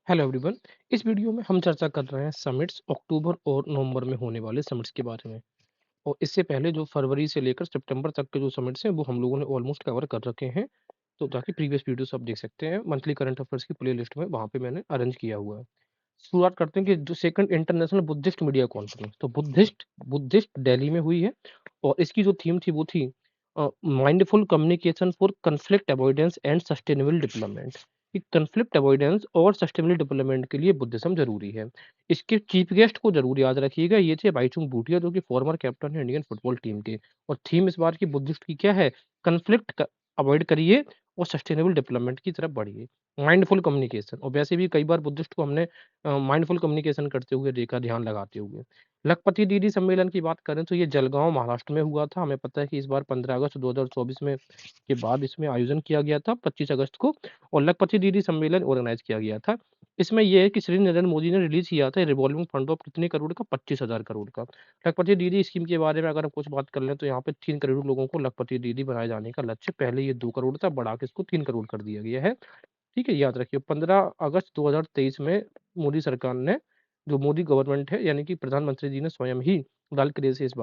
Hello everyone. इस video में हम चर्चा कर रहे हैं समिट्स अक्टूबर और नवंबर में होने वाले समिट्स के बारे में। और इससे पहले जो फरवरी से लेकर सितंबर तक के जो समिट्स हैं वो हम लोगों ने ऑलमोस्ट कवर कर रखे हैं। तो जाके प्रीवियस वीडियोस आप देख सकते हैं मंथली करंट अफेयर्स की प्लेलिस्ट में, वहाँ पे मैंने अरेंज किया हुआ है। शुरुआत करते हैं कि जो second international Buddhist media conference, तो बुद्धिस्ट बुद्धिस्ट दिल्ली में हुई है। और इसकी जो थीम थी वो थी mindful communication for conflict avoidance and sustainable development. कि कन्फ्लिक्ट अवॉइडेंस और सस्टेनेबल डेवलपमेंट के लिए बुद्धिज्म जरूरी है। इसके चीफ गेस्ट को जरूर याद रखिएगा, ये थे बाईचुंग भूटिया जो कि फॉर्मर कैप्टन है इंडियन फुटबॉल टीम के। और थीम इस बार की बुद्धिस्ट की क्या है? कन्फ्लिक्ट अवॉइड करिए और सस्टेनेबल डेवलपमेंट की तरफ बढ़िए। माइंडफुल कम्युनिकेशन, और वैसे भी कई बार बुद्धिस्ट को हमने माइंडफुल कम्युनिकेशन करते हुए देखा, ध्यान लगाते हुए। लखपति दीदी सम्मेलन की बात करें तो ये जलगांव महाराष्ट्र में हुआ था। हमें पता है कि इस बार 15 अगस्त 2024 में के बाद इसमें आयोजन किया गया था 25 अगस्त को। और लखपति दीदी सम्मेलन ऑर्गेनाइज किया गया था। इसमें यह है कि श्री नरेंद्र मोदी ने रिलीज किया था रिवॉल्विंग फंड ऑफ कितने करोड़ का? 25,000 करोड़ का। लखपति दीदी स्कीम के बारे में अगर हम कुछ बात कर लें तो यहाँ पे 3 करोड़ लोगों को लखपति दीदी बनाए जाने का लक्ष्य, पहले ये 2 करोड़ था, बढ़ा के इसको 3 करोड़ कर दिया गया है। ठीक है, याद रखिए 15 अगस्त 2023 में मोदी सरकार ने, जो मोदी गवर्नमेंट है यानी कि प्रधानमंत्री जी ने स्वयं ही लाल किले से इस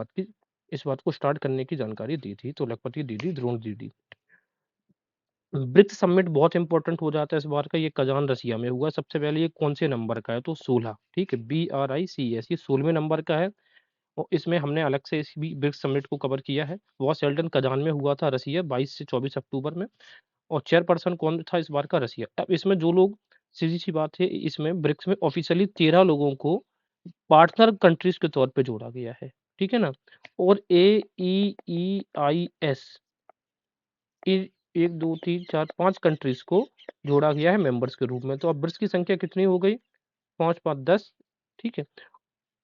बात को स्टार्ट करने की जानकारी दी थी। तो लखपति दीदी, द्रोण दीदी। ब्रिक्स समिट बहुत इंपॉर्टेंट हो जाता है इस बार का। ये कजान रसिया में हुआ। सबसे पहले ये कौन से नंबर का है? तो 16। ठीक है, BRICS, ये 16वें नंबर का है। और इसमें हमने अलग से इस भी ब्रिक्स समिट को कवर किया है। वॉशेल्टन कजान में हुआ था, रसिया, 22 से 24 अक्टूबर में। और चेयरपर्सन कौन था इस बार का? रसिया। अब इसमें जो लोग, सीधी सी बात है, इसमें ब्रिक्स में ऑफिशियली 13 लोगों को पार्टनर कंट्रीज के तौर पे जोड़ा गया है। ठीक है ना। और AEEIS, 1 2 3 4 5 कंट्रीज को जोड़ा गया है मेंबर्स के रूप में। तो अब ब्रिक्स की संख्या कितनी हो गई? 5 5 10। ठीक है।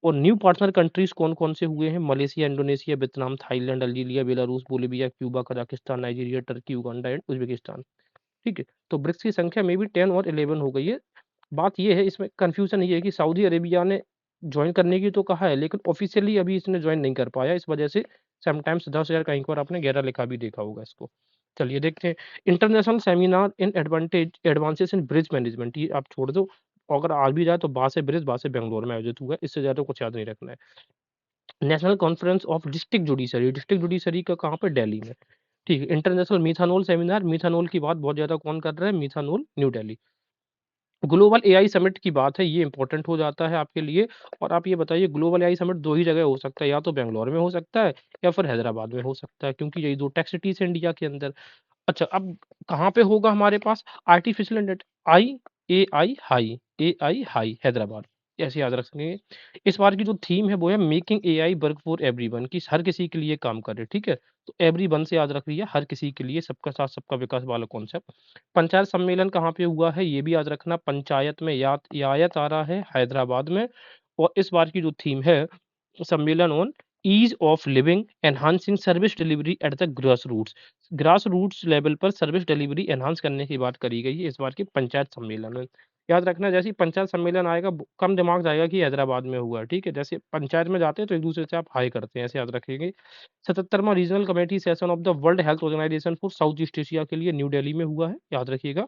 और न्यू पार्टनर कंट्रीज कौन कौन से हुए हैं? Malaysia, Indonesia, Vietnam, Thailand, Algeria, Belarus, Bolivia, Cuba, Kazakhstan, Nigeria, Turkey, Uganda and Uzbekistan. ठीक है। तो ब्रिक्स की संख्या में भी 10 और 11 हो गई है। बात ये है, इसमें कंफ्यूजन ये है कि सऊदी अरेबिया ने ज्वाइन करने की तो कहा है, लेकिन ऑफिशियली अभी इसने ज्वाइन नहीं कर पाया। इस वजह से समटाइम्स 10,000 कहीं पर आपने 11 लिखा भी देखा होगा इसको। चलिए देखते हैं। International seminar in advances in bridge management, ये आप छोड़ दो। अगर आ भी जाए तो बा से ब्रिज, बा से बेंगलोर में आयोजित हुआ है। इससे ज्यादा कुछ याद नहीं रखना है। National conference of district judiciary का कहाँ पे? दिल्ली में। ठीक है। इंटरनेशनल मिथानॉल सेमिनार, मिथानॉल की बात बहुत ज्यादा कौन कर रहा है? Methanol, new Delhi. Global AI summit की बात है, ये इंपॉर्टेंट हो जाता है आपके लिए। और आप ये बताइए, ग्लोबल एआई समिट 2 ही जगह हो सकता है, या तो बेंगलोर में हो सकता है या फिर हैदराबाद में हो सकता है, क्योंकि यही 2 टेक सिटीज है इंडिया के अंदर। अच्छा, अब कहाँ पे होगा हमारे पास? आर्टिफिशियल इंटेलिजेंस, AI हाई हैदराबाद, ऐसे याद रखेंगे। इस बार की जो थीम है वो है making AI work for everyone, की हर किसी के लिए काम करे। ठीक है। तो एवरीवन से याद रख लिया, हर किसी के लिए, सबका साथ सबका विकास वाला कॉन्सेप्ट। पंचायत सम्मेलन कहाँ पे हुआ है? ये भी याद रखना, पंचायत में, यात आ रहा है हैदराबाद में। और इस बार की जो थीम है, सम्मेलन on ease of living enhancing service delivery at the grass roots level पर सर्विस डिलीवरी एनहांस करने की बात करी गई है इस बार के पंचायत सम्मेलन में। याद रखना, जैसे ही पंचायत सम्मेलन आएगा कम दिमाग जाएगा कि हैदराबाद में हुआ है। ठीक है। जैसे पंचायत में जाते हैं तो एक दूसरे से आप हाई करते हैं, ऐसे याद रखेंगे। 77वां regional committee session of the world health organization for south east Asia के लिए न्यू दिल्ली में हुआ है, याद रखिएगा।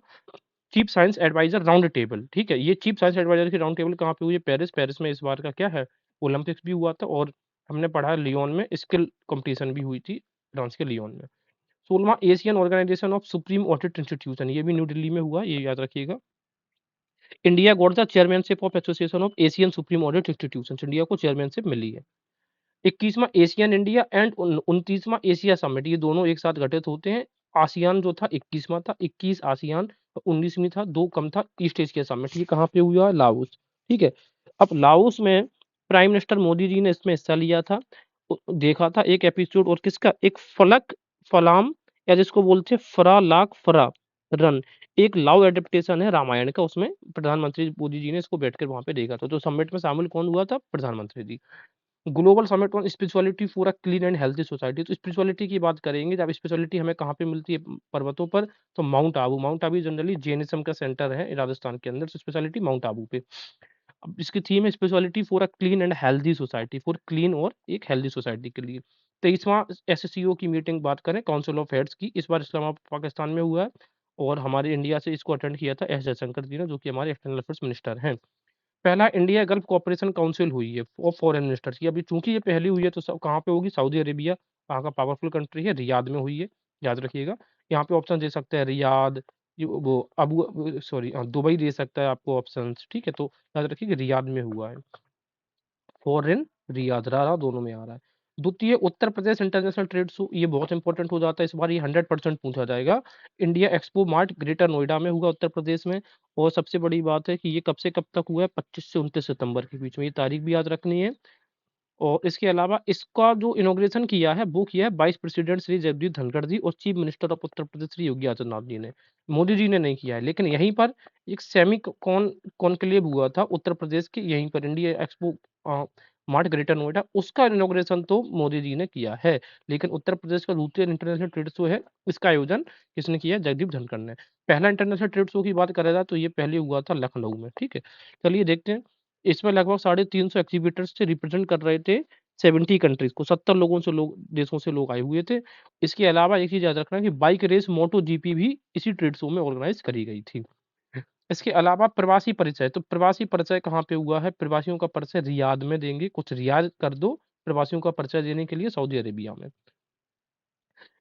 Chief science advisor round table, ठीक है, ये चीफ साइंस एडवाइजर की राउंड टेबल कहाँ पे हुई है? पेरिस में इस बार का क्या है? ओलंपिक्स भी हुआ था। और हमने पढ़ा लियोन में स्किल कंपटीशन भी हुई थी, फ्रांस के लियोन में। 16वां Asian organisation of supreme audit institution, ये भी न्यू दिल्ली में हुआ, ये याद रखिएगा। India got the chairmanship of association of Asian supreme audit institution, India को चेयरमैनशिप मिली है। 21वां एशियन इंडिया एंड 29वां एशिया समिट, ये दोनों एक साथ घटित होते हैं। आसियान जो था 21वां था, 21 आसियान, 19वीं था, 2 कम था, ईस्ट एशिया समिट। ये कहाँ पे हुआ? लाओस। ठीक है। अब लाओस में प्राइम मिनिस्टर मोदी जी ने इसमें हिस्सा लिया था। देखा था एक एपिसोड, और किसका? एक फलक फलाम, या जिसको बोलते हैं फरा लाख फरा रन, एक लाओ एडेप्टेशन है रामायण का। उसमें प्रधानमंत्री मोदी जी ने इसको बैठकर वहां पे देखा था। तो समिट में शामिल कौन हुआ था? प्रधानमंत्री ji. Global summit on spirituality for a clean and healthy society, तो स्पिरिचुअलिटी की बात करेंगे। जब स्पिरिचुअलिटी हमें कहाँ पे मिलती है? पर्वतों पर। तो माउंट आबू जनरली जैनिज्म का सेंटर है राजस्थान के अंदर, तो स्पिरिचुअलिटी माउंट आबू पे। अब इसकी थीम है spirituality for a clean and healthy society, for clean और एक हेल्दी सोसाइटी के लिए। 23वां SCO की मीटिंग बात करें, काउंसिल ऑफ हेड्स की, इस बार इस्लामाबाद पाकिस्तान में हुआ है। और हमारे इंडिया से इसको अटेंड किया था एस जयशंकर जी ने, जो कि हमारे एक्सटर्नल अफेयर्स मिनिस्टर हैं। पहला इंडिया गल्फ कोऑपरेशन काउंसिल हुई है ऑफ फॉरेन मिनिस्टर्स की। अभी चूंकि ये पहली हुई है तो सब कहाँ पे होगी? सऊदी अरेबिया, वहाँ का पावरफुल कंट्री है, रियाद में हुई है, याद रखिएगा। यहाँ पे ऑप्शन दे सकते हैं रियाद, वो अबू सॉरी दुबई दे सकता है आपको ऑप्शन, ठीक है, तो याद रखिए कि रियाद में हुआ है। फॉरेन रियाद रहा दोनों में आ रहा है। द्वितीय Uttar Pradesh international trade show, ये बहुत इंपॉर्टेंट हो जाता है इस बार, ये 100% पूछा जाएगा। India expo mart greater Noida में हुआ उत्तर प्रदेश में। और सबसे बड़ी बात है कि ये कब से कब तक हुआ है? 25 से 29 सितंबर के बीच में, ये तारीख भी याद रखनी है। और इसके अलावा इसका जो इनॉग्रेशन किया है वो किया है वाइस प्रेसिडेंट श्री जगदीप धनखड़ जी और chief minister of Uttar Pradesh Shri Yogi Adityanath ji ने। मोदी जी ने नहीं किया है। लेकिन यहीं पर एक सेमी कॉन्क्लेव हुआ था उत्तर प्रदेश के, यहीं पर India expo mart greater Noida, उसका इनॉग्रेशन तो मोदी जी ने किया है। लेकिन उत्तर प्रदेश का द्वितीय इंटरनेशनल ट्रेड शो है, इसका आयोजन किसने किया है? जगदीप धनखड़ ने। पहला इंटरनेशनल ट्रेड शो की बात करें जाए तो ये पहले हुआ था लखनऊ में, ठीक है। चलिए देखते हैं। इसमें लगभग 350 एग्जीबिटर्स थे, रिप्रेजेंट कर रहे थे 70 कंट्रीज को, 70 लोगों से लोग देशों से लोग आए हुए थे। इसके अलावा एक चीज याद रखना कि बाइक रेस मोटो जीपी भी इसी ट्रेड शो में ऑर्गेनाइज करी गई थी। इसके अलावा प्रवासी परिचय, तो प्रवासी परिचय कहाँ पे हुआ है? प्रवासियों का परिचय रियाद में देंगे, कुछ रियाद कर दो प्रवासियों का परिचय देने के लिए सऊदी अरेबिया में।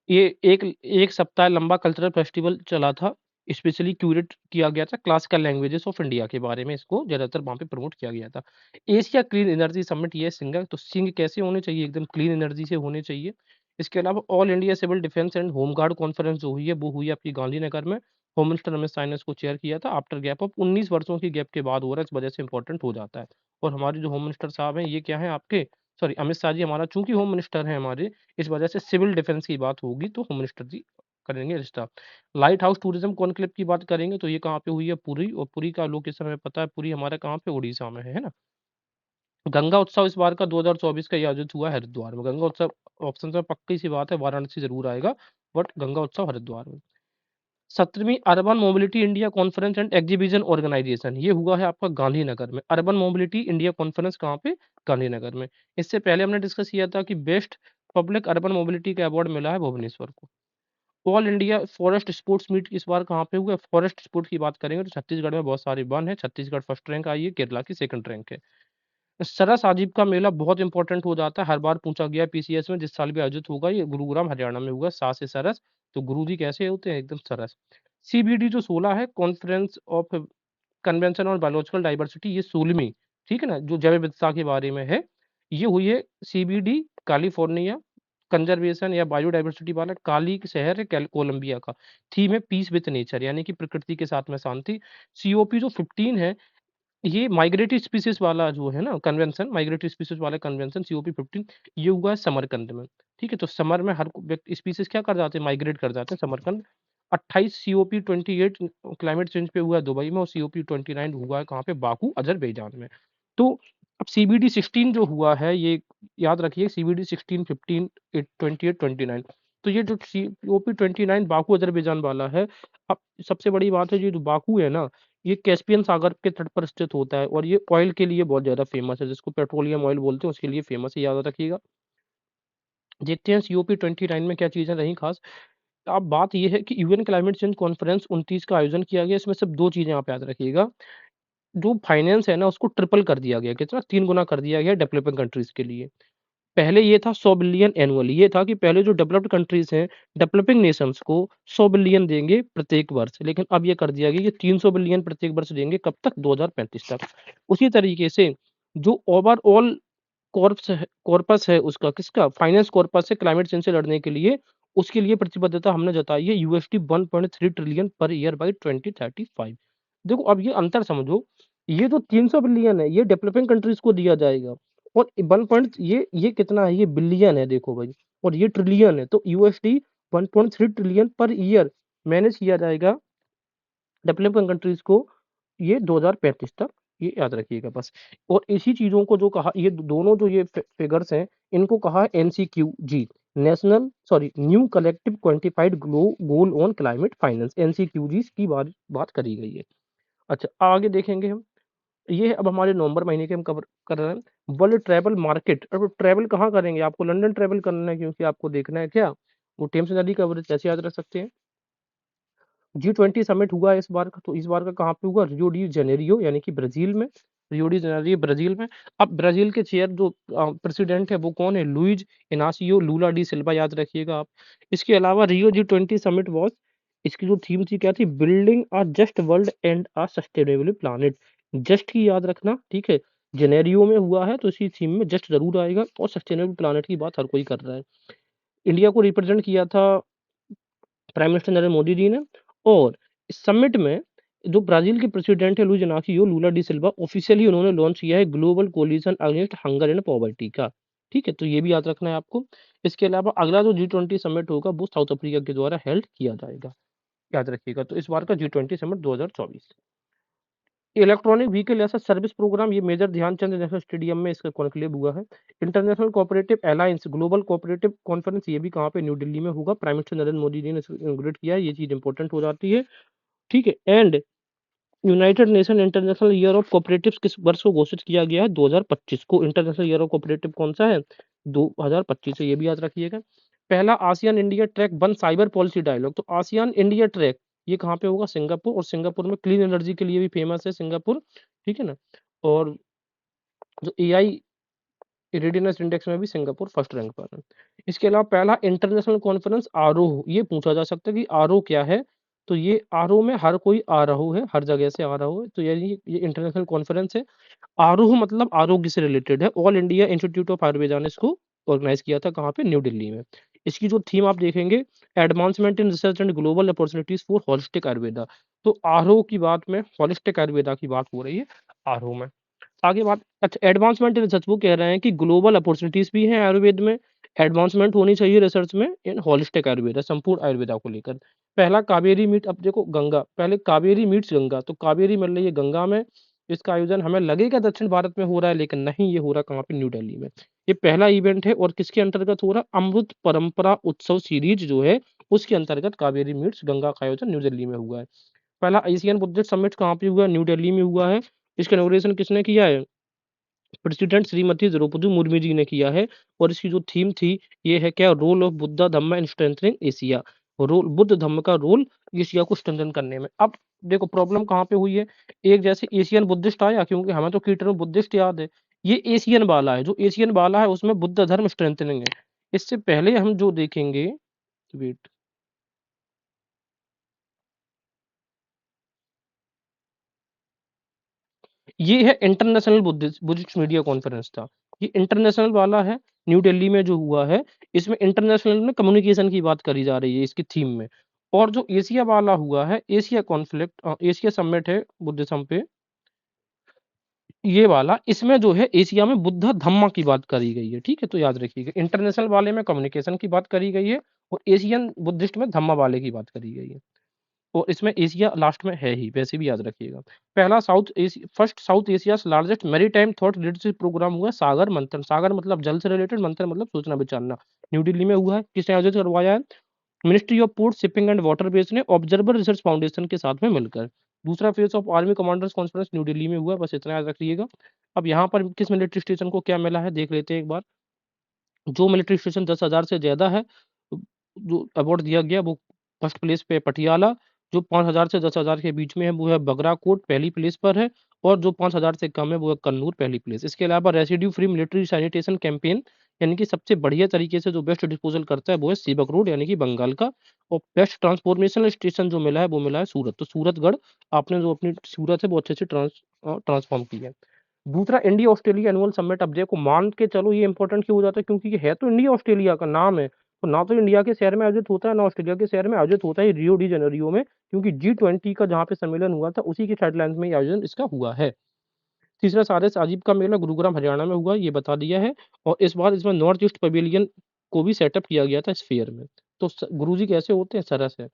ये एक एक सप्ताह लंबा कल्चरल फेस्टिवल चला था, स्पेशली क्यूरेट किया गया था क्लासिकल लैंग्वेजेस ऑफ इंडिया के बारे में, इसको ज़्यादातर वहाँ पे प्रमोट किया गया था। एशिया क्लीन एनर्जी समिट, ये सिंगल, तो सिंग कैसे होने चाहिए? एकदम क्लीन एनर्जी से होने चाहिए। इसके अलावा all India civil defence and home guard conference जो हुई है वो हुई है आपकी गांधीनगर में। होम मिनिस्टर अमित शाह ने इसको चेयर किया था, आफ्टर गैप ऑफ 19 वर्षों की गैप के बाद हो रहा है, इस वजह से इंपॉर्टेंट हो जाता है। और हमारे जो होम मिनिस्टर साहब हैं ये क्या है आपके, सॉरी अमित शाह जी हमारा चूंकि होम मिनिस्टर हैं हमारे, इस वजह से सिविल डिफेंस की बात होगी तो होम मिनिस्टर जी करेंगे रिश्ता। लाइट हाउस टूरिज्म कॉन्क्लेव की बात करेंगे तो ये कहाँ पे हुई है? पुरी, और पुरी का लोकेशन हमें पता है, पुरी हमारा कहाँ पे? उड़ीसा में है ना। गंगा उत्सव इस बार का 2024 का ये आयोजित हुआ है हरिद्वार में। गंगा उत्सव ऑप्शन में पक्की सी बात है वाराणसी जरूर आएगा, बट गंगा उत्सव हरिद्वार में। 17वीं urban mobility India conference and exhibition organisation, ये हुआ है आपका गांधीनगर में। अर्बन मोबिलिटी इंडिया कॉन्फ्रेंस कहाँ पे? गांधीनगर में। इससे पहले हमने डिस्कस किया था कि बेस्ट पब्लिक अर्बन मोबिलिटी का अवार्ड मिला है भुवनेश्वर को। All India forest sports meet इस बार कहाँ पे हुआ? फॉरेस्ट स्पोर्ट की बात करेंगे तो छत्तीसगढ़ में बहुत सारे वन है, छत्तीसगढ़ फर्स्ट रैंक आई है, केरला की सेकंड रैंक है। सरस आजीविका मेला बहुत इंपॉर्टेंट हो जाता है, हर बार पूछा गया पीसीएस में, जिस साल भी आयोजित होगा, ये गुरुग्राम हरियाणा में हुआ, सा से सरस, तो गुरु जी कैसे होते हैं? एकदम सरस। सीबीडी जो 16 है, conference of convention on biological diversity, ये 16वीं, ठीक है ना, जो जैव विविधता के बारे में है, ये हुई है सीबीडी कैलिफोर्निया, कंजर्वेशन या बायोडाइवर्सिटी वाला काली शहर है कोलंबिया का। थीम है पीस विद नेचर, यानी कि प्रकृति के साथ में शांति। सीओपी जो 15 है, ये माइग्रेटरी स्पीसीज वाला जो है ना कन्वेंशन, माइग्रेटरी स्पीसीज वाला कन्वेंशन सीओपी 15, ये हुआ है समरकंद में, ठीक है। तो समर में हर स्पीसीज क्या कर जाते हैं? माइग्रेट कर जाते हैं, समरकंद। 28 सीओपी 28 क्लाइमेट चेंज पे हुआ है दुबई में, और सीओपी 29 हुआ है कहाँ पे? बाकू अजरबैजान में। तो अब सीबीडी 16 जो हुआ है, ये याद रखिए, सीबीडी 16 15 28 29, तो ये जो सीओपी 29 बाकू अजरबैजान वाला है। अब सबसे बड़ी बात है, ये जो बाकू है ना, ये कैस्पियन सागर के तट पर स्थित होता है, और ये ऑयल के लिए बहुत ज्यादा फेमस है, जिसको पेट्रोलियम ऑयल बोलते हैं, उसके लिए फेमस है, याद रखिएगा। देखते हैं सीओपी 29 में क्या चीजें रही खास। अब बात यह है कि यूएन क्लाइमेट चेंज कॉन्फ्रेंस 29 का आयोजन किया गया, इसमें सिर्फ दो चीजें आप याद रखिएगा। जो फाइनेंस है ना, उसको ट्रिपल कर दिया गया, कितना? 3 गुना कर दिया गया डेवलपिंग कंट्रीज के लिए। पहले ये था 100 बिलियन एनुअली, ये था कि पहले जो डेवलप्ड कंट्रीज हैं, डेवलपिंग नेशंस को 100 बिलियन देंगे प्रत्येक वर्ष, लेकिन अब ये कर दिया गया कि 300 बिलियन प्रत्येक वर्ष देंगे, कब तक? 2035 तक। उसी तरीके से जो ओवरऑल कॉर्पस है उसका, किसका? फाइनेंस कॉर्पस है क्लाइमेट चेंज से लड़ने के लिए, उसके लिए प्रतिबद्धता हमने जताई है USD 1.3 trillion per year by 2035। देखो अब ये अंतर समझो, ये जो 300 बिलियन है ये डेवलपिंग कंट्रीज को दिया जाएगा, और 1 पॉइंट ये कितना है? ये बिलियन है, देखो भाई, और ये ट्रिलियन है, तो USD 1.3 trillion per year manage किया जाएगा डेवलपिंग कंट्रीज को, ये 2035 तक, ये याद रखिएगा बस। और इसी चीजों को जो कहा, ये दोनों जो ये फिगर्स हैं, इनको कहा NCQG, national sorry new collective quantified goal on climate finance, NCQG की बात करी गई है। अच्छा आगे देखेंगे हम, ये है अब हमारे नवंबर महीने के हम कवर कर रहे हैं वर्ल्ड ट्रैवल मार्केट। अब ट्रैवल कहाँ करेंगे? आपको लंदन ट्रैवल करना है, क्योंकि आपको देखना है क्या, वो टेम्स नदी का ब्रिज, कैसे याद रख सकते हैं? G20 समिट हुआ है इस बार का, तो इस बार का कहाँ पे हुआ? रियो डी जेनेरियो यानी कि ब्राजील में। रियो डी जेनेरियो ब्राजील में। अब ब्राजील के चेयर जो प्रेसिडेंट है वो कौन है? लुइज इनासियो लूला डी सिल्वा, याद रखिएगा आप। इसके अलावा रियो G20 समिट वॉज, इसकी जो थीम थी क्या थी? Building a just world and a sustainable planet. Just की याद रखना, ठीक है। जेनेरियो में हुआ है तो इसी थीम में जस्ट जरूर आएगा, और सस्टेनेबल प्लानेट की बात हर कोई कर रहा है। इंडिया को रिप्रेजेंट किया था प्राइम मिनिस्टर नरेंद्र मोदी जी ने। और इस समिट में जो ब्राजील के प्रेसिडेंट है Luiz Inacio Lula da Silva, officially उन्होंने लॉन्च किया है global coalition against hunger and poverty का। ठीक है, तो ये भी याद रखना है आपको। इसके अलावा अगला जो G20 समिट होगा वो साउथ अफ्रीका के द्वारा हेल्ड किया जाएगा, याद रखिएगा। तो इस बार का G20 समिट 2024। इलेक्ट्रॉनिक व्हीकल ऐसा सर्विस प्रोग्राम, ये मेजर ध्यानचंद नेशनल स्टेडियम में इसका कॉन्क्लेव हुआ है। International cooperative alliance global cooperative conference, ये भी कहाँ पे? न्यू दिल्ली में होगा। प्राइम मिनिस्टर नरेंद्र मोदी जी ने इसको इनॉग्रेट किया है, ये चीज इंपॉर्टेंट हो जाती है। ठीक है। And United nation international year of cooperatives किस वर्ष को घोषित किया गया है? 2025 को। इंटरनेशनल ईयर ऑफ कोऑपरेटिव कौन सा है? 2025 है, ये भी याद रखिएगा। पहला ASEAN India track one cyber policy dialogue, तो आसियान इंडिया ट्रैक ये कहाँ पे होगा? सिंगापुर। और सिंगापुर में क्लीन एनर्जी के लिए भी फेमस है सिंगापुर, ठीक है ना। और जो एआई रेडीनेस इंडेक्स में भी सिंगापुर फर्स्ट रैंक पर है। इसके अलावा पहला इंटरनेशनल कॉन्फ्रेंस आरोह, ये पूछा जा सकता है कि आरोह क्या है? तो ये आरोह में हर कोई आ रहा है, हर जगह से आ रहा है, तो ये इंटरनेशनल कॉन्फ्रेंस है। आरोह मतलब आरोग्य से रिलेटेड है। All India institute of Ayurveda ने इसको ऑर्गेनाइज किया था, कहाँ पे? न्यू दिल्ली में। इसकी जो थीम आप देखेंगे, advancement in research and global opportunities for holistic Ayurveda. तो आरोह की बात में होलिस्टिक आयुर्वेदा की बात हो रही है आरोह में। आगे बात, अच्छा, एडवांसमेंट इन रिसर्च, वो कह रहे हैं कि ग्लोबल अपॉर्चुनिटीज भी हैं आयुर्वेद में, एडवांसमेंट होनी चाहिए रिसर्च में इन होलिस्टिक आयुर्वेदा, संपूर्ण आयुर्वेदा को लेकर। पहला कावेरी मीट, अब देखो गंगा, पहले कावेरी मीट्स गंगा, तो कावेरी मिल रही है गंगा में। इसका आयोजन हमें लगेगा दक्षिण भारत में हो रहा है, लेकिन नहीं, ये हो रहा कहाँ पे? न्यू दिल्ली में। ये पहला इवेंट है, और किसके अंतर्गत हो रहा? अमृत परंपरा उत्सव सीरीज जो है उसके अंतर्गत कावेरी मीट्स गंगा का आयोजन न्यू दिल्ली में हुआ है। पहला एशियन बुद्धिस्ट समिट कहाँ पे हुआ? न्यू दिल्ली में हुआ है। इसका इनॉग्रेशन किसने किया है? प्रेसिडेंट श्रीमती द्रौपदी मुर्मू जी ने किया है। और इसकी जो थीम थी, ये है क्या? Role of Buddha Dhamma in strengthening Asia. Role, Buddha Dhamma का रोल एशिया को स्ट्रेंथन करने में। अब देखो प्रॉब्लम कहाँ पे हुई है। एक जैसे एशियन बुद्धिस्ट आया, क्योंकि हमें तो की टर्म बुद्धिस्ट याद है। ये एशियन वाला है, जो एशियन वाला है उसमें बुद्ध धर्म स्ट्रेंथनिंग है। इससे पहले हम जो देखेंगे, वेट, ये है international Buddhist Buddhist media conference था। ये इंटरनेशनल वाला है, न्यू दिल्ली में जो हुआ है। इसमें इंटरनेशनल में कम्युनिकेशन की बात करी जा रही है इसकी थीम में। और जो एशिया वाला हुआ है, एशिया कॉन्फ्लिक्ट एशिया समिट है बुद्धिज्म पे, ये वाला, इसमें जो है एशिया में बुद्ध धम्मा की बात करी गई है। ठीक है, तो याद रखिएगा, इंटरनेशनल वाले में कम्युनिकेशन की बात करी गई है, और एशियन बुद्धिस्ट में धम्मा वाले की बात करी गई है। और इसमें एशिया लास्ट में है ही, वैसे भी याद रखिएगा। पहला South Asia, first South Asia largest maritime thought leadership programme हुआ सागर मंथन। सागर मतलब जल से रिलेटेड, मंथन मतलब सोचना विचारना। न्यू दिल्ली में हुआ है। किसने आयोजित करवाया है? Ministry of port shipping and water base ने ऑब्जर्वर रिसर्च फाउंडेशन के साथ में मिलकर। दूसरा phase of army commanders conference new Delhi में हुआ, बस इतना याद रखिएगा। अब यहाँ पर किस मिलिट्री स्टेशन को क्या मिला है देख लेते हैं एक बार। जो मिलिट्री स्टेशन 10,000 से ज्यादा है, जो अवार्ड दिया गया, वो फर्स्ट प्लेस पे पटियाला। जो 5,000 से 10,000 के बीच में है वो है बगराकोट, पहली प्लेस पर है। और जो 5,000 से कम है वो है कन्नूर, पहली प्लेस। इसके अलावा residue free military sanitation campaign, यानी कि सबसे बढ़िया तरीके से जो बेस्ट डिस्पोजल करता है वो है सीबक रोड, यानी कि बंगाल का। और बेस्ट ट्रांसफॉर्मेशनल स्टेशन जो मिला है वो मिला है सूरत, तो सूरतगढ़ आपने जो अपनी सूरत है वो अच्छे से ट्रांसफॉर्म की है। दूसरा इंडिया ऑस्ट्रेलिया एनुअल समिट, अब देखो मान के चलो ये इंपॉर्टेंट क्यों हो जाता है, क्योंकि ये है तो इंडिया ऑस्ट्रेलिया का नाम है, तो ना तो इंडिया के शहर में आयोजित होता है ना ऑस्ट्रेलिया के शहर में आयोजित होता है, रियो डी जेनेरियो में। क्योंकि G20 का जहाँ पे सम्मेलन हुआ था उसी के साइडलाइंस में ये आयोजन इसका हुआ है। तीसरा सारे साजिब का मेला गुरुग्राम हरियाणा में हुआ, ये बता दिया है। और इस बार इसमें नॉर्थ ईस्ट पवेलियन को भी सेटअप किया गया था इस फेयर में। तो गुरुजी कैसे होते हैं? सरस है।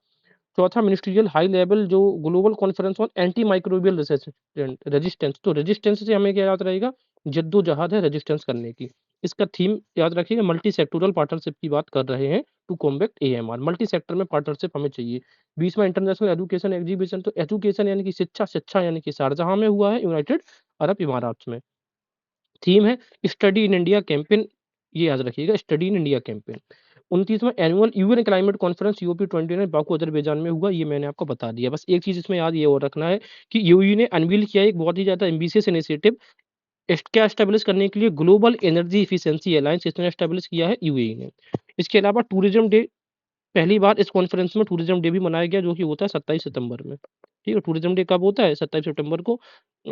चौथा मिनिस्ट्रियल हाई लेवल जो global conference on anti microbial resistance, तो रेजिस्टेंस से हमें क्या याद रहेगा? जद्दोजहद है रेजिस्टेंस करने की। इसका थीम याद रखिएगा, मल्टी सेक्टोरल पार्टनरशिप की बात कर रहे हैं, to combat AMR। Multi sector में पार्टनरशिप हमें चाहिए। 20वां इंटरनेशनल एजुकेशन एग्जीबिशन, तो एजुकेशन यानी कि शिक्षा, शिक्षा यानी कि शारजहां में हुआ है, यूनाइटेड अरब इमारात में। थीम है स्टडी इन इंडिया कैंपेन, ये याद रखिएगा, स्टडी इन इंडिया कैंपेन। 29वां annual UN climate conference COP29 Baku Azerbaijan में हुआ, ये मैंने आपको बता दिया। बस एक चीज़ इसमें याद ये और रखना है कि यूएई ने अनवील किया एक बहुत ही ज़्यादा एम्बिशियस इनिशिएटिव क्या एस्टेब्लिश करने के लिए ग्लोबल एनर्जी एफिशिएंसी अलायंस इसने एस्टेब्लिश किया है यूएई ने। इसके अलावा टूरिज्म डे, पहली बार इस कॉन्फ्रेंस में टूरिज्म डे भी मनाया गया, जो कि होता है 27 सितंबर में। ठीक है, टूरिज्म डे कब होता है? 27 सितंबर को।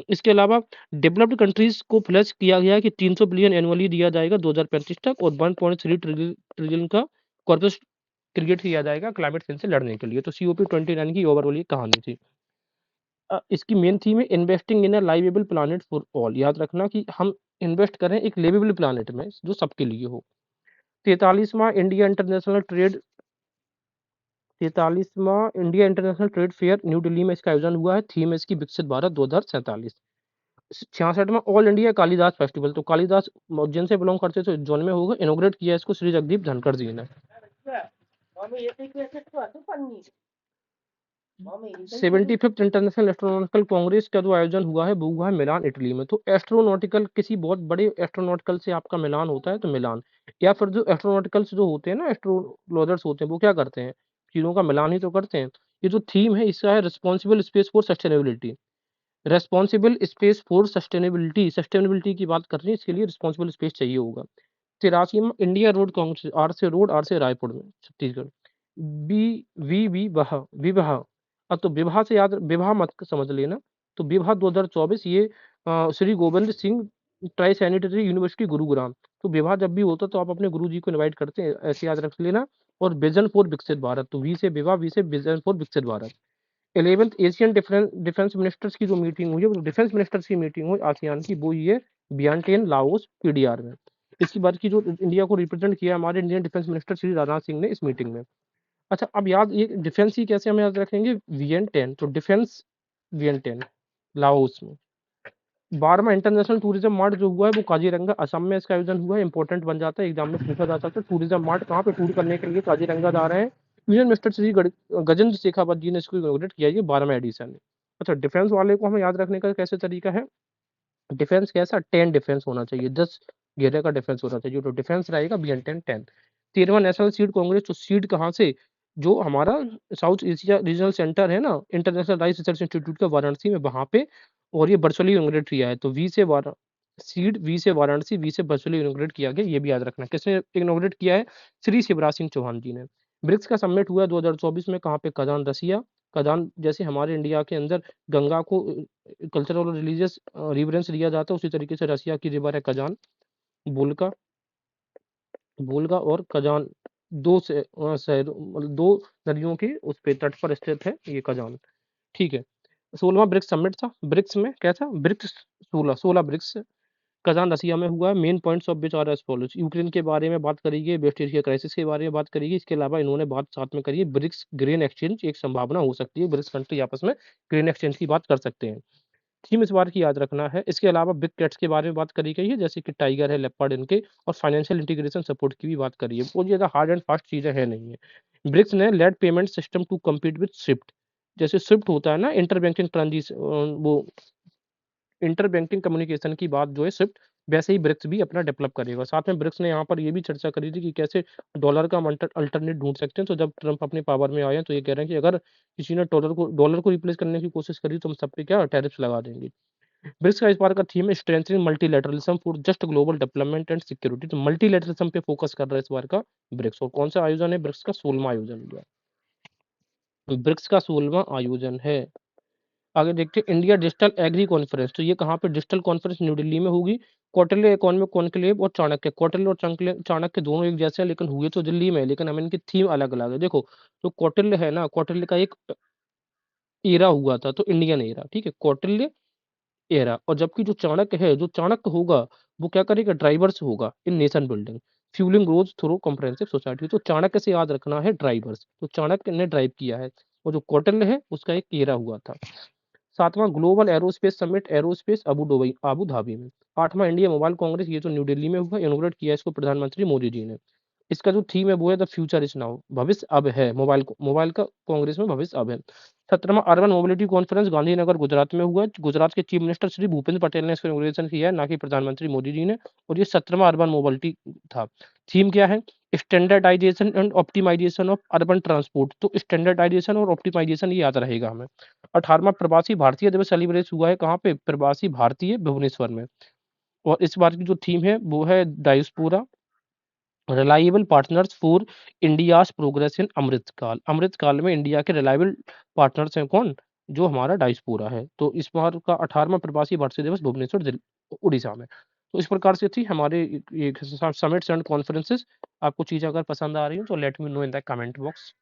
इसके अलावा डेवलप्ड कंट्रीज को प्लेज किया गया है कि 300 बिलियन एनुअली दिया जाएगा 2035 तक, और 1.3 ट्रिलियन का कॉर्पस क्रिएट किया जाएगा क्लाइमेट चेंज से लड़ने के लिए। तो COP29 की ओवरऑल ये कहानी थी। इसकी मेन थीम है investing in a liveable planet for all. याद रखना कि हम इन्वेस्ट करें एक लिवेबल प्लैनेट में जो सबके लिए हो। 43वां India international trade fair new Delhi में इसका आयोजन हुआ है। थीम है इसकी विकसित भारत 2047। 66वां ऑल इंडिया कालिदास फेस्टिवल, तो कालिदास उज्जैन से बिलोंग करते तो जोन में होगा। इनोग्रेट किया इसको श्री जगदीप धनखड़ जी ने। 75th इंटरनेशनल एस्ट्रोनॉटिकल कांग्रेस का जो आयोजन हुआ है वो हुआ है मिलान, इटली में। तो एस्ट्रोनॉटिकल किसी बहुत बड़े एस्ट्रोनॉटिकल से आपका मिलान होता है तो मिलान, या फिर जो एस्ट्रोनॉटिकल्स जो होते हैं ना, एस्ट्रोलॉजर्स होते हैं, वो क्या करते हैं? चीजों का मिलान ही तो करते हैं। ये जो थीम है इसका है responsible space for sustainability. Sustainability की बात कर रही है, इसके लिए रिस्पॉन्सिबल स्पेस चाहिए होगा। 83वां इंडिया रोड कांग्रेस आर से रायपुर में, छत्तीसगढ़। बी वी वी वाह विवाह, अब तो विवाह से याद, विवाह मत समझ लेना। तो विवाह 2024 ये Shri Govind Singh try sanitary university Gurugram. तो विवाह जब भी होता तो आप अपने गुरु जी को इनवाइट करते हैं, ऐसे याद रख लेना। और विजन फॉर विकसित भारत, तो वी से विवाह, वी से विजन फॉर विकसित Bharat. 11th Asian defence ministers की जो मीटिंग हुई है, वो डिफेंस मिनिस्टर्स की मीटिंग हुई आसियान की, वो ये बियांटेन लाओस PDR में। इसकी बात की जो इंडिया को रिप्रेजेंट किया हमारे Indian defence minister Shri Rajnath Singh ने इस मीटिंग में। अच्छा, अब याद ये डिफेंस की कैसे हम याद रखेंगे? VN10, तो डिफेंस VN10 लाओस में। 12वां इंटरनेशनल टूरिज्म मार्ट जो हुआ है वो काजीरंगा असम में इसका आयोजन हुआ है। इंपॉर्टेंट बन जाता है, एग्जाम में पूछा जा सकता है टूरिज्म मार्ट कहाँ पे टूर करने के लिए काजीरंगा जा रहे हैं। यूनियन मिनिस्टर श्री गजेंद्र शेखावत जी ने इसको इनॉग्रेट किया, ये 12वां एडिशन है। अच्छा, डिफेंस वाले को हमें याद रखने का कैसे तरीका है? डिफेंस कैसा? 10 डिफेंस होना चाहिए, 10 घेरे का डिफेंस होना चाहिए, तो डिफेंस रहेगा BN10 10। 13वां नेशनल सीड कांग्रेस, तो सीड कहाँ से? जो हमारा साउथ एशिया रीजनल सेंटर है ना, इंटरनेशनल राइस रिसर्च इंस्टीट्यूट का वाराणसी में, वहां पे। और ये वर्चुअली इनॉग्रेट किया है, तो वी से वाराणसी, वी से वर्चुअली इनॉग्रेट किया गया, ये भी याद रखना। किसने इनॉग्रेट किया है? श्री शिवराज सिंह चौहान जी ने। ब्रिक्स का समिट हुआ 2024 में, कहाँ पे? कजान, रसिया। कजान जैसे हमारे इंडिया के अंदर गंगा को कल्चरल और रिलीजियस रिवरेंस दिया जाता है, उसी तरीके से रसिया की रिवर है कजान। वोल्गा वोल्गा और कजान, दो से शहरों, मतलब दो नदियों के उस पे तट पर स्थित है ये कजान। ठीक है। 16वां ब्रिक्स समिट था। ब्रिक्स में क्या था? ब्रिक्स 16 ब्रिक्स कजान रसिया में हुआ है। Main points of which are as follows. Ukraine के बारे में बात करी गई, वेस्ट एशिया क्राइसिस के बारे में बात करी गई। इसके अलावा इन्होंने बात साथ में करी है ब्रिक्स ग्रेन एक्सचेंज, एक संभावना हो सकती है ब्रिक्स कंट्री आपस में ग्रेन एक्सचेंज की बात कर सकते हैं। थीम इस बार की याद रखना है। इसके अलावा बिग कैट्स के बारे में बात करी गई है, जैसे कि टाइगर है, लेपर्ड इनके, और फाइनेंशियल इंटीग्रेशन सपोर्ट की भी बात करी है। बहुत ज़्यादा हार्ड एंड फास्ट चीज़ें है नहीं है। ब्रिक्स ने led payment system to compete with SWIFT. जैसे स्विफ्ट होता है ना, इंटर बैंकिंग ट्रांजिशन, वो इंटर बैंकिंग कम्युनिकेशन की बात जो है स्विफ्ट, वैसे ही ब्रिक्स भी अपना डेवलप करेगा। साथ में ब्रिक्स ने यहाँ पर ये भी चर्चा करी थी कि कैसे डॉलर का हम अल्टरनेट ढूंढ सकते हैं। तो जब ट्रंप अपने पावर में आए हैं तो ये कह रहे हैं कि अगर किसी ने डॉलर को रिप्लेस करने की कोशिश करी तो हम सब पे क्या टैरिफ्स लगा देंगे। ब्रिक्स का इस बार का थीम है strengthening multilateralism for just global development and security. तो मल्टीलैटरलिज्म पे फोकस कर रहा है इस बार का ब्रिक्स। और कौन सा आयोजन है? ब्रिक्स का 16वां आयोजन हुआ। ब्रिक्स का 16वां आयोजन है। आगे देखते हैं इंडिया डिजिटल एग्री कॉन्फ्रेंस। तो ये कहाँ पे? डिजिटल कॉन्फ्रेंस न्यू दिल्ली में होगी। कौटिल्य इकोनॉमिक कॉन्क्लेव और चाणक्य, कौटिल्य और चाणक्य दोनों एक जैसे हैं, लेकिन हुए तो दिल्ली में, लेकिन हमें इनकी थीम अलग अलग है। देखो, तो कौटिल्य है ना, कौटिल्य का एक एरा हुआ था, तो इंडियन एरा, ठीक है, कौटिल्य एरा। और जबकि जो चाणक्य है, जो चाणक्य होगा, वो क्या करेगा? ड्राइवर्स होगा इन nation building, fuelling growth through comprehensive society. तो चाणक्य से याद रखना है ड्राइवर्स, तो चाणक्य ने ड्राइव किया है। और जो कौटिल्य है उसका एक एरा हुआ था। 7वां global aerospace summit, aerospace Abu Dhabi में। 8वां इंडिया मोबाइल कांग्रेस, ये तो न्यू दिल्ली में हुआ। इनॉग्रेट किया इसको प्रधानमंत्री मोदी जी ने। इसका जो थीम है वो है द फ्यूचर इज नाउ, भविष्य अब है। मोबाइल का कांग्रेस में भविष्य अब है। 17वां urban mobility conference Gandhinagar Gujarat में हुआ। गुजरात के चीफ मिनिस्टर श्री भूपेंद्र पटेल ने इसका इनॉग्रेशन किया है, ना कि प्रधानमंत्री मोदी जी ने। और ये 17वां अर्बन मोबिलिटी था। थीम क्या है? Standardisation and optimisation of urban transport, तो स्टैंडर्डाइजेशन और ऑप्टिमाइजेशन ये याद रहेगा हमें। 18वां प्रवासी भारतीय दिवस सेलिब्रेट हुआ है कहाँ पे? प्रवासी भारतीय भुवनेश्वर में। और इस बार की जो थीम है वो है diaspora reliable partners for India's progress in Amritkaal. Amritkaal में इंडिया के रिलायबल पार्टनर्स हैं कौन? जो हमारा डायस्पोरा है। तो इस बार का 18वां प्रवासी भारतीय दिवस भुवनेश्वर उड़ीसा में। तो इस प्रकार से थी हमारे ये समिट्स एंड कॉन्फ्रेंसेस। आपको चीज़ें अगर पसंद आ रही हो तो let me know in the comment box.